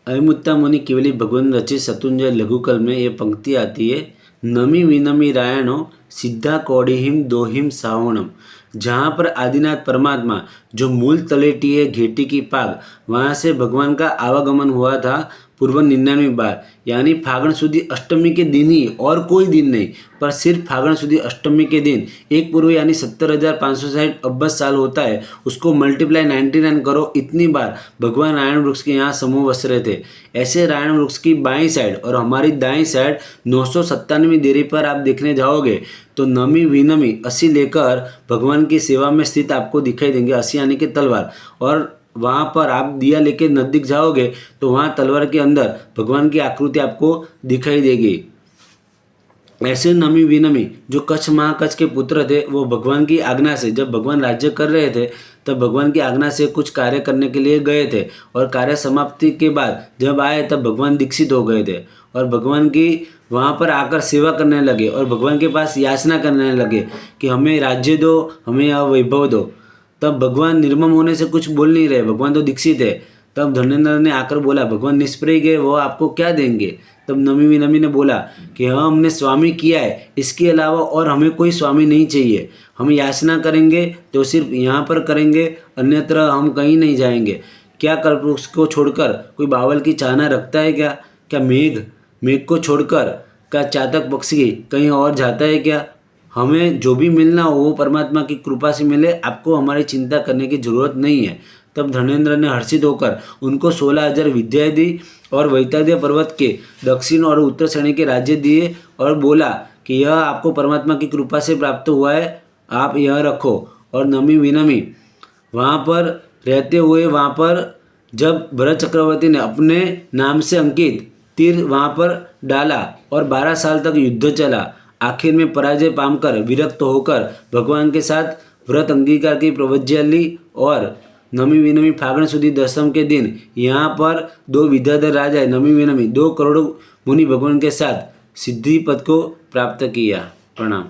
अयमुत्ता मुनि केवली भगवान रचित शत्रुंजय लघुकल में ये पंक्ति आती है, नमी विनमी रायणो सिद्धा कौड़िहिम दोहिम सावणम। जहाँ पर आदिनाथ परमात्मा जो मूल तलेटी है घेटी की पाग, वहाँ से भगवान का आवागमन हुआ था पूर्व 99 बार, यानी फागण सुदी अष्टमी के दिन ही, और कोई दिन नहीं, पर सिर्फ फागण सुदी अष्टमी के दिन एक पूर्व यानी 70,560 अब्बस साल होता है, उसको मल्टीप्लाई 99 करो, इतनी बार भगवान रायण वृक्ष के यहाँ समूह बस रहे थे। ऐसे रायण वृक्ष की बाईं साइड और हमारी दाईं साइड 997 देरी पर आप देखने जाओगे तो नमी विनमी अस्सी लेकर भगवान की सेवा में स्थित आपको दिखाई देंगे, अस्सी यानी कि तलवार। और वहाँ पर आप दिया लेके नज़दीक जाओगे तो वहाँ तलवार के अंदर भगवान की आकृति आपको दिखाई देगी। ऐसे नमी विनमी जो कच्छ महाकच्छ के पुत्र थे, वो भगवान की आज्ञा से, जब भगवान राज्य कर रहे थे तब भगवान की आज्ञा से कुछ कार्य करने के लिए गए थे, और कार्य समाप्ति के बाद जब आए तब भगवान दीक्षित हो गए थे और भगवान की वहाँ पर आकर सेवा करने लगे और भगवान के पास याचना करने लगे कि हमें राज्य दो, हमें यह वैभव दो। तब भगवान निर्मम होने से कुछ बोल नहीं रहे, भगवान तो दीक्षित है। तब धनेन्द्र ने आकर बोला, भगवान निष्प्रय गए, वो आपको क्या देंगे? तब नमी विनमी ने बोला कि हाँ, हमने स्वामी किया है, इसके अलावा और हमें कोई स्वामी नहीं चाहिए। हम याचना करेंगे तो सिर्फ यहाँ पर करेंगे, अन्यत्र हम कहीं नहीं जाएंगे। क्या कल्पवृक्ष को छोड़कर कोई बावल की चाहना रखता है क्या? क्या मेघ को छोड़कर क्या चातक पक्षी कहीं और जाता है क्या? हमें जो भी मिलना हो वो परमात्मा की कृपा से मिले, आपको हमारी चिंता करने की जरूरत नहीं है। तब धनेन्द्र ने हर्षित होकर उनको 16,000 विद्याएं दी और वैताद्य पर्वत के दक्षिण और उत्तर श्रेणी के राज्य दिए और बोला कि यह आपको परमात्मा की कृपा से प्राप्त हुआ है, आप यह रखो। और नमी विनमी वहाँ पर रहते हुए, वहाँ पर जब भरत चक्रवर्ती ने अपने नाम से अंकित तीर वहाँ पर डाला और 12 साल तक युद्ध चला, आखिर में पराजय पाकर विरक्त होकर भगवान के साथ व्रत अंगीकार की प्रवज्ञा ली और नमी विनमी फागण सुदी दशम के दिन यहाँ पर 2 विद्याधर राजाए नमी विनमी 2 करोड़ मुनि भगवान के साथ सिद्धि पद को प्राप्त किया। प्रणाम।